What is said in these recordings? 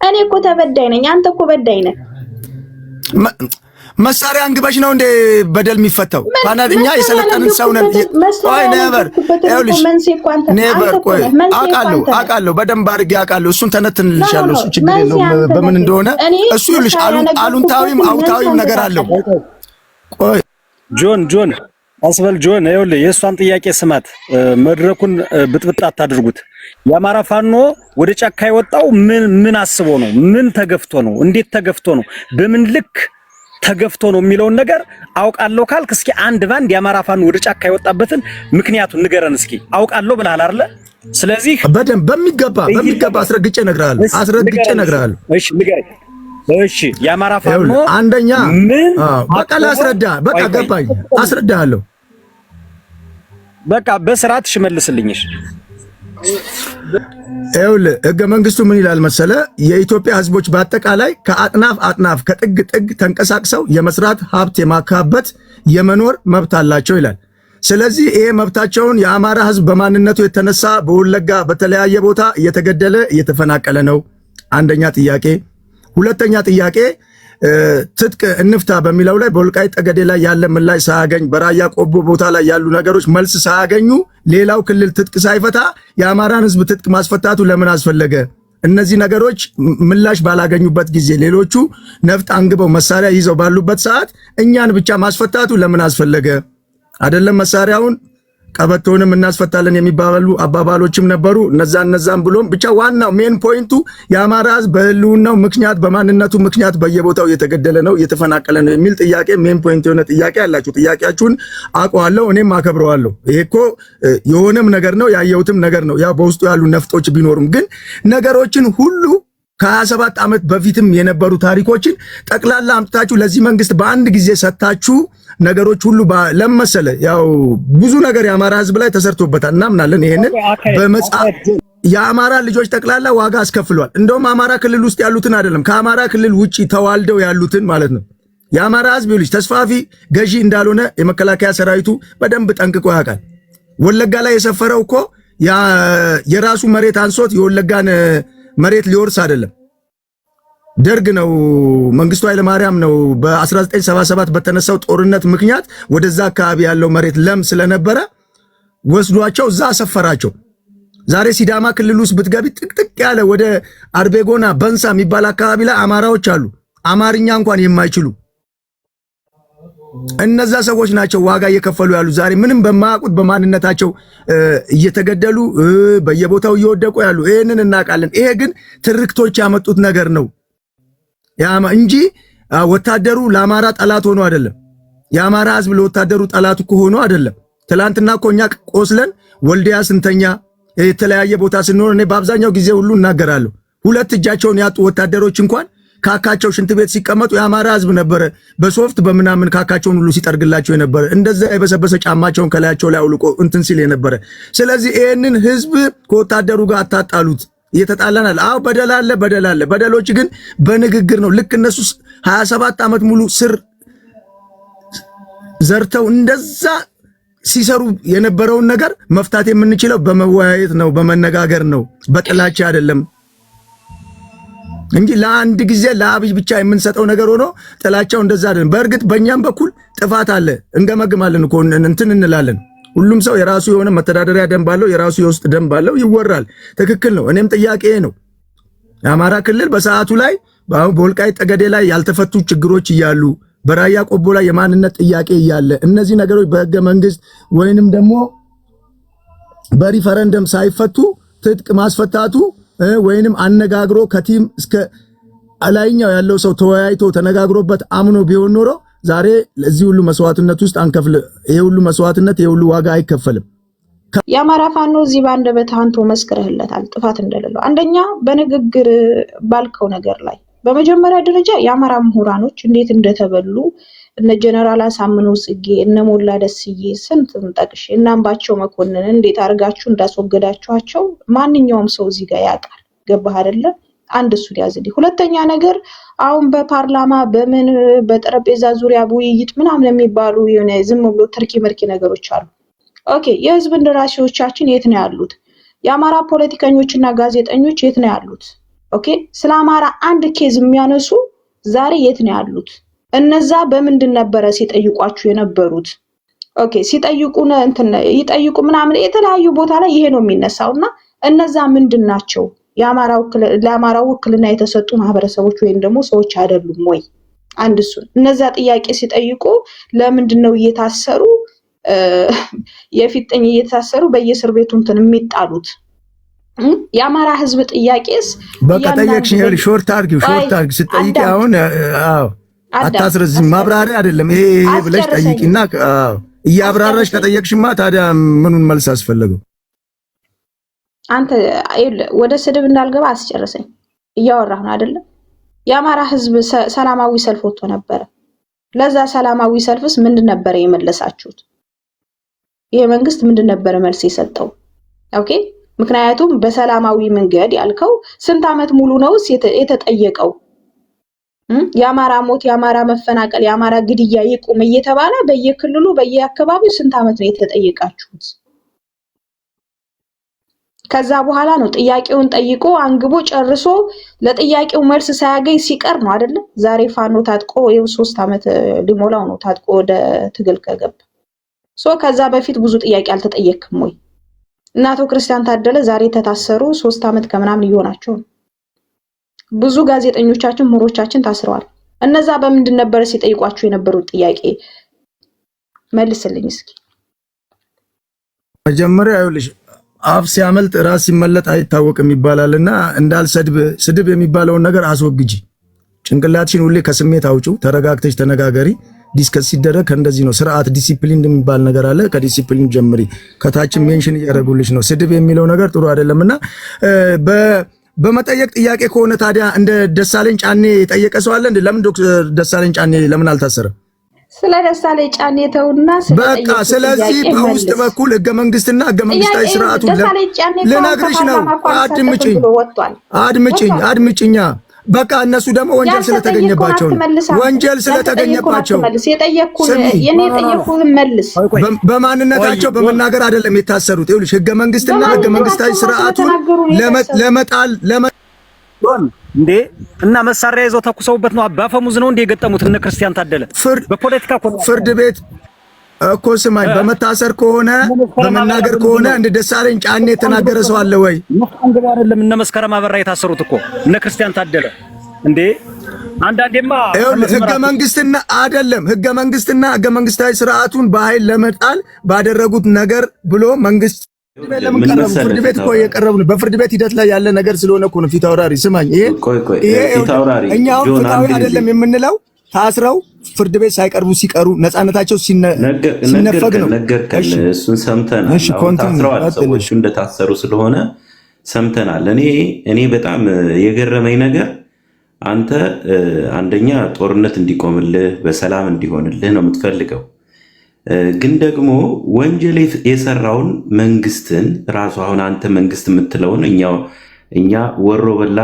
እኔ እኮ ተበዳይ ነኝ አንተ እኮ በዳይ ነህ መሳሪያ አንግበሽ ነው እንደ በደል የሚፈታው ባናኛ የሰለጠንን ሰው ነን ቆይ ነበር ቆይ አቃለው በደንብ አድርጌ አቃለው እሱን ተነትንልሻለሁ እሱ ችግር የለውም በምን እንደሆነ እሱ ይልሽ አሉንታዊም አውታዊም ነገር አለው ቆይ ጆን አስበል ጆን ይኸውልህ የእሷን ጥያቄ ስማት መድረኩን ብጥብጥ አታድርጉት የአማራ ፋኖ ወደ ጫካ የወጣው ምን አስቦ ነው ምን ተገፍቶ ነው እንዴት ተገፍቶ ነው በምን ልክ ተገፍቶ ነው የሚለውን ነገር አውቃለሁ ካልክ እስኪ አንድ ባንድ የአማራ ፋኖ ወደ ጫካ የወጣበትን ምክንያቱን ንገረን እስኪ አውቃለሁ ብለሃል አይደል ስለዚህ በደንብ በሚገባ አስረግጬ እነግርሃለሁ እሺ ንገረኝ እሺ የአማራ ፋኖ አንደኛ በቃ ላስረዳ በቃ ገባኝ አስረዳሃለሁ በቃ በስርዓት ሽመልስልኝሽ ህገ መንግስቱ ምን ይላል መሰለ የኢትዮጵያ ህዝቦች በአጠቃላይ ከአጥናፍ ከጥግ ጥግ ተንቀሳቅሰው የመስራት ሀብት የማካበት የመኖር መብት አላቸው ይላል ስለዚህ ይሄ መብታቸውን የአማራ ህዝብ በማንነቱ የተነሳ በወለጋ በተለያየ ቦታ እየተገደለ እየተፈናቀለ ነው አንደኛ ጥያቄ ሁለተኛ ጥያቄ ትጥቅ እንፍታ በሚለው ላይ በወልቃይት ጠገዴ ላይ ያለ ምላሽ ሳያገኝ በራያ ቆቦ ቦታ ላይ ያሉ ነገሮች መልስ ሳያገኙ ሌላው ክልል ትጥቅ ሳይፈታ የአማራን ህዝብ ትጥቅ ማስፈታቱ ለምን አስፈለገ እነዚህ ነገሮች ምላሽ ባላገኙበት ጊዜ ሌሎቹ ነፍጥ አንግበው መሳሪያ ይዘው ባሉበት ሰዓት እኛን ብቻ ማስፈታቱ ለምን አስፈለገ አይደለም መሳሪያውን ቀበቶንም እናስፈታለን የሚባሉ አባባሎችም ነበሩ እነዛን ብሎም ብቻ ዋናው ሜን ፖይንቱ የአማራ ህዝብ በህልውናው ምክንያት በማንነቱ ምክንያት በየቦታው እየተገደለ ነው እየተፈናቀለ ነው የሚል ጥያቄ ሜን ፖይንት የሆነ ጥያቄ አላችሁ ጥያቄያችሁን አውቀዋለሁ እኔም አከብረዋለሁ ይሄ እኮ የሆነም ነገር ነው ያየሁትም ነገር ነው ያው በውስጡ ያሉ ነፍጦች ቢኖሩም ግን ነገሮችን ሁሉ ከ27 ዓመት በፊትም የነበሩ ታሪኮችን ጠቅላላ አምጥታችሁ ለዚህ መንግስት በአንድ ጊዜ ሰጣችሁ ነገሮች ሁሉ ለመሰለ ያው ብዙ ነገር የአማራ ህዝብ ላይ ተሰርቶበታል እናምናለን ይሄንን በመጽሐፍ የአማራ ልጆች ጠቅላላ ዋጋ አስከፍሏል እንደውም አማራ ክልል ውስጥ ያሉትን አይደለም ከአማራ ክልል ውጪ ተዋልደው ያሉትን ማለት ነው የአማራ ህዝብ ልጅ ተስፋፊ ገዢ እንዳልሆነ የመከላከያ ሰራዊቱ በደንብ ጠንቅቆ ያውቃል ወለጋ ላይ የሰፈረው እኮ የራሱ መሬት አንሶት የወለጋን መሬት ሊወርስ አይደለም ደርግ ነው መንግስቱ ኃይለ ማርያም ነው በ1977 በተነሳው ጦርነት ምክንያት ወደዛ አካባቢ ያለው መሬት ለም ስለነበረ ወስዷቸው እዛ አሰፈራቸው ዛሬ ሲዳማ ክልል ውስጥ ብትገቢ ጥቅጥቅ ያለ ወደ አርቤጎና በንሳ የሚባል አካባቢ ላይ አማራዎች አሉ አማርኛ እንኳን የማይችሉ እነዛ ሰዎች ናቸው ዋጋ እየከፈሉ ያሉ ዛሬ ምንም በማያውቁት በማንነታቸው እየተገደሉ በየቦታው እየወደቁ ያሉ ይሄንን እናውቃለን ይሄ ግን ትርክቶች ያመጡት ነገር ነው እንጂ ወታደሩ ለአማራ ጠላት ሆኖ አይደለም የአማራ ህዝብ ለወታደሩ ጠላቱ ሆኖ አይደለም ትላንትና ኮኛ ቆስለን ወልዲያ ስንተኛ የተለያየ ቦታ ስንሆን እኔ በአብዛኛው ጊዜ ሁሉ እናገራለሁ ሁለት እጃቸውን ያጡ ወታደሮች እንኳን ካካቸው ሽንት ቤት ሲቀመጡ የአማራ ህዝብ ነበር በሶፍት በመናምን ካካቸውን ሁሉ ሲጠርግላቸው የነበረ እንደዛ የበሰበሰ ጫማቸውን ከላያቸው ላይ አውልቆ እንትን ሲል የነበረ ስለዚህ ይሄንን ህዝብ ከወታደሩ ጋር አታጣሉት እየተጣላናል አው በደላለ በደሎች ግን በንግግር ነው ልክ እነሱ 27 ዓመት ሙሉ ስር ዘርተው እንደዛ ሲሰሩ የነበረውን ነገር መፍታት የምንችለው በመወያየት ነው በመነጋገር ነው በጥላቻ አይደለም እንጂ ለአንድ ጊዜ ለአብይ ብቻ የምንሰጠው ነገር ሆኖ ጥላቻው እንደዛ አይደለም በእርግጥ በእኛም በኩል ጥፋት አለ እንገመግማለን እኮ እንትን እንላለን ሁሉም ሰው የራሱ የሆነ መተዳደሪያ ደንብ አለው የራሱ የውስጥ ደንብ አለው ይወራል ትክክል ነው እኔም ጥያቄ ነው የአማራ ክልል በሰዓቱ ላይ በወልቃይት ጠገዴ ላይ ያልተፈቱ ችግሮች እያሉ በራያ ቆቦ ላይ የማንነት ጥያቄ እያለ እነዚህ ነገሮች በህገ መንግስት ወይንም ደግሞ በሪፈረንደም ሳይፈቱ ትጥቅ ማስፈታቱ ወይንም አነጋግሮ ከቲም እስከ አላይኛው ያለው ሰው ተወያይቶ ተነጋግሮበት አምኖ ቢሆን ኖሮ ዛሬ ለዚህ ሁሉ መስዋዕትነት ውስጥ አንከፍል ይሄ ሁሉ መስዋዕትነት ይሄ ሁሉ ዋጋ አይከፈልም የአማራ ፋኖ እዚህ ባንደበት አንቶ መስክረህለታል ጥፋት እንደሌለው አንደኛ በንግግር ባልከው ነገር ላይ በመጀመሪያ ደረጃ የአማራ ምሁራኖች እንዴት እንደተበሉ እነ ጀነራል አሳምነው ጽጌ እነ ሞላ ደስዬ ስንቱን ጠቅሽ እናምባቸው መኮንን እንዴት አርጋችሁ እንዳስወገዳችኋቸው ማንኛውም ሰው እዚህ ጋር ያውቃል ገባህ አይደለ አንድ እሱ ያዝልኝ ሁለተኛ ነገር አሁን በፓርላማ በምን በጠረጴዛ ዙሪያ ውይይት ምናምን የሚባሉ የሆነ ዝም ብሎ ትርኪ መርኪ ነገሮች አሉ ኦኬ የህዝብ እንደራሴዎቻችን የት ነው ያሉት የአማራ ፖለቲከኞችና ጋዜጠኞች የት ነው ያሉት ኦኬ ስለ አማራ አንድ ኬዝ የሚያነሱ ዛሬ የት ነው ያሉት? እነዛ በምንድን ነበረ ሲጠይቋችሁ የነበሩት? ኦኬ ሲጠይቁን እንትን ይጠይቁ ምናምን የተለያዩ ቦታ ላይ ይሄ ነው የሚነሳውና እነዛ ምንድን ናቸው? ለአማራው ውክልና የተሰጡ ማህበረሰቦች ወይም ደግሞ ሰዎች አይደሉም ወይ? አንድ እሱ እነዛ ጥያቄ ሲጠይቁ ለምንድን ነው እየታሰሩ የፊጥኝ እየታሰሩ በየእስር ቤቱ እንትን የሚጣሉት? የአማራ ህዝብ ጥያቄስ በቃ ጠየቅሽኝ። ሾርት አርጊ ስትጠይቂ አሁን አታስረዝም። ማብራሪያ አይደለም ይሄ ብለሽ ጠይቂና እያብራራሽ ከጠየቅሽማ ታዲያ ምኑን መልስ አስፈለገው? አንተ ወደ ስድብ እንዳልገባ አስጨርሰኝ። እያወራህ ነው አይደለም? የአማራ ህዝብ ሰላማዊ ሰልፍ ወጥቶ ነበረ። ለዛ ሰላማዊ ሰልፍስ ምንድን ነበር የመለሳችሁት? ይሄ መንግስት ምንድን ነበር መልስ የሰጠው? ኦኬ ምክንያቱም በሰላማዊ መንገድ ያልከው ስንት ዓመት ሙሉ ነውስ የተጠየቀው? የአማራ ሞት፣ የአማራ መፈናቀል፣ የአማራ ግድያ ይቁም እየተባለ በየክልሉ በየአካባቢው ስንት ዓመት ነው የተጠየቃችሁት? ከዛ በኋላ ነው ጥያቄውን ጠይቆ አንግቦ ጨርሶ ለጥያቄው መልስ ሳያገኝ ሲቀር ነው አይደለ? ዛሬ ፋኖ ታጥቆ ይኸው 3 ዓመት ሊሞላው ነው ታጥቆ ወደ ትግል ከገባ። ከዛ በፊት ብዙ ጥያቄ አልተጠየቅም ወይ? እናቶ ክርስቲያን ታደለ ዛሬ ተታሰሩ 3 ዓመት ከምናምን እየሆናቸው ነው። ብዙ ጋዜጠኞቻችን ምሁሮቻችን ታስረዋል። እነዛ በምንድን ነበር ሲጠይቋችሁ የነበሩት ጥያቄ? መልስልኝ እስኪ። መጀመሪያ ይኸውልሽ አፍ ሲያመልጥ ራስ ሲመለጥ አይታወቅም ይባላልና እንዳልሰድብ ስድብ የሚባለውን ነገር አስወግጂ። ጭንቅላትሽን ሁሌ ከስሜት አውጪው፣ ተረጋግተሽ ተነጋገሪ። ዲስከስ ሲደረግ ከእንደዚህ ነው። ስርዓት ዲሲፕሊን የሚባል ነገር አለ። ከዲሲፕሊን ጀምሪ። ከታችን ሜንሽን እያደረጉልሽ ነው። ስድብ የሚለው ነገር ጥሩ አይደለምና በመጠየቅ ጥያቄ ከሆነ ታዲያ እንደ ደሳለኝ ጫኔ የጠየቀ ሰው አለ እንዴ? ለምን ዶክተር ደሳለኝ ጫኔ ለምን አልታሰረም? ስለ ደሳለኝ ጫኔ ተውና በቃ ስለዚህ በውስጥ በኩል ህገ መንግስትና ህገ መንግስታዊ ስርዓቱን ልነግርሽ ነው። አድምጪኛ በቃ እነሱ ደግሞ ወንጀል ስለተገኘባቸው በማንነታቸው በመናገር አይደለም የታሰሩት። ይኸውልሽ ህገ መንግስትና ህገ መንግስታዊ ስርዓቱን ለመጣል እንዴ እና መሳሪያ ይዘው ተኩሰውበት ነው። በአፈሙዝ ነው እንደ የገጠሙት እነ ክርስቲያን ታደለ በፖለቲካ ፍርድ ቤት እኮ ስማኝ፣ በመታሰር ከሆነ በመናገር ከሆነ እንደ ደሳለኝ ጫኔ የተናገረ ሰው አለ ወይ? አንገባ አይደለም። እነ መስከረም አበራ የታሰሩት እኮ እነ ክርስቲያን ታደለ እንዴ። አንዳንዴማ ህገ መንግስትና አይደለም ህገ መንግስትና ህገ መንግስታዊ ስርዓቱን በኃይል ለመጣል ባደረጉት ነገር ብሎ መንግስት ፍርድ ቤት እኮ የቀረቡ ነው። በፍርድ ቤት ሂደት ላይ ያለ ነገር ስለሆነ እኮ ነው። ፊት አውራሪ ስማኝ፣ ይሄ እኛው ፍትሃዊ አይደለም የምንለው ታስረው ፍርድ ቤት ሳይቀርቡ ሲቀሩ ነፃነታቸው ሲነፈግ ነው። እሱን ሰምተናል። ታስረዋል፣ ሰዎቹ እንደታሰሩ ስለሆነ ሰምተናል። እኔ በጣም የገረመኝ ነገር አንተ አንደኛ ጦርነት እንዲቆምልህ በሰላም እንዲሆንልህ ነው የምትፈልገው። ግን ደግሞ ወንጀል የሰራውን መንግስትን ራሱ አሁን አንተ መንግስት የምትለውን እኛ ወሮ በላ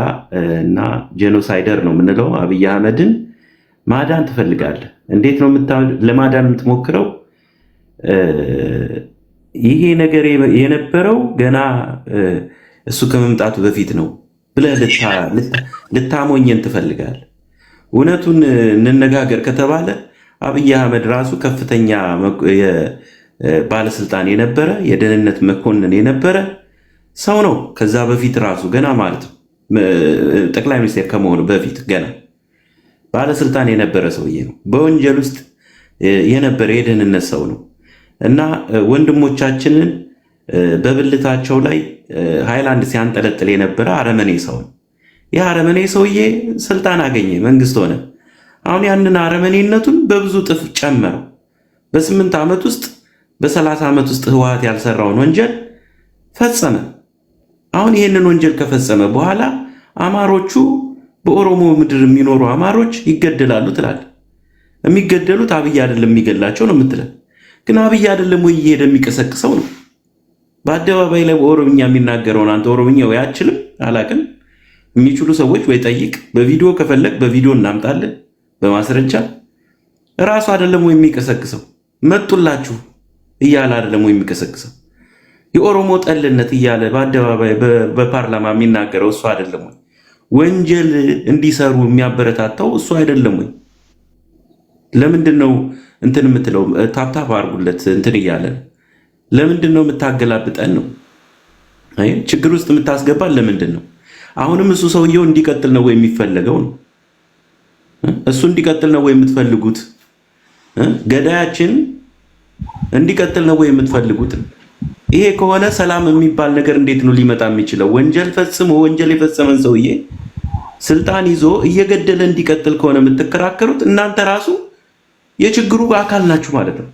እና ጄኖሳይደር ነው የምንለው አብይ አህመድን ማዳን ትፈልጋለህ። እንዴት ነው ለማዳን የምትሞክረው? ይሄ ነገር የነበረው ገና እሱ ከመምጣቱ በፊት ነው ብለህ ልታሞኘን ትፈልጋለህ። እውነቱን እንነጋገር ከተባለ አብይ አህመድ ራሱ ከፍተኛ ባለስልጣን የነበረ የደህንነት መኮንን የነበረ ሰው ነው። ከዛ በፊት ራሱ ገና ማለት ነው ጠቅላይ ሚኒስቴር ከመሆኑ በፊት ገና ባለስልጣን የነበረ ሰውዬ ነው። በወንጀል ውስጥ የነበረ የደህንነት ሰው ነው እና ወንድሞቻችንን በብልታቸው ላይ ሃይላንድ ሲያንጠለጥል የነበረ አረመኔ ሰው ነው። ይህ አረመኔ ሰውዬ ስልጣን አገኘ፣ መንግስት ሆነ። አሁን ያንን አረመኔነቱን በብዙ ጥፍ ጨመረው። በ8 ዓመት ውስጥ በ30 ዓመት ውስጥ ህወሓት ያልሰራውን ወንጀል ፈጸመ። አሁን ይህንን ወንጀል ከፈጸመ በኋላ አማሮቹ በኦሮሞ ምድር የሚኖሩ አማሮች ይገደላሉ ትላለህ። የሚገደሉት አብይ አይደለም የሚገላቸው ነው የምትለው። ግን አብይ አይደለም ወይ እየሄደ የሚቀሰቅሰው ነው? በአደባባይ ላይ በኦሮምኛ የሚናገረውን አንተ ኦሮምኛ ወይ አችልም አላቅም የሚችሉ ሰዎች ወይ ጠይቅ። በቪዲዮ ከፈለግ በቪዲዮ እናምጣለን በማስረጃ። እራሱ አይደለም ወይ የሚቀሰቅሰው? መጡላችሁ እያለ አይደለም ወይ የሚቀሰቅሰው? የኦሮሞ ጠልነት እያለ በአደባባይ በፓርላማ የሚናገረው እሱ አይደለም ወይ? ወንጀል እንዲሰሩ የሚያበረታታው እሱ አይደለም ወይ? ለምንድን ነው እንትን የምትለው? ታፕታፕ አድርጉለት እንትን እያለን ለምንድን ነው የምታገላብጠን ነው? አይ ችግር ውስጥ የምታስገባን ለምንድን ነው? አሁንም እሱ ሰውየው እንዲቀጥል ነው ወይ የሚፈለገው ነው? እሱ እንዲቀጥል ነው ወይ የምትፈልጉት? ገዳያችን እንዲቀጥል ነው ወይ የምትፈልጉት? ይሄ ከሆነ ሰላም የሚባል ነገር እንዴት ነው ሊመጣ የሚችለው? ወንጀል ፈጽሞ ወንጀል የፈጸመን ሰውዬ ስልጣን ይዞ እየገደለ እንዲቀጥል ከሆነ የምትከራከሩት እናንተ ራሱ የችግሩ አካል ናችሁ ማለት ነው።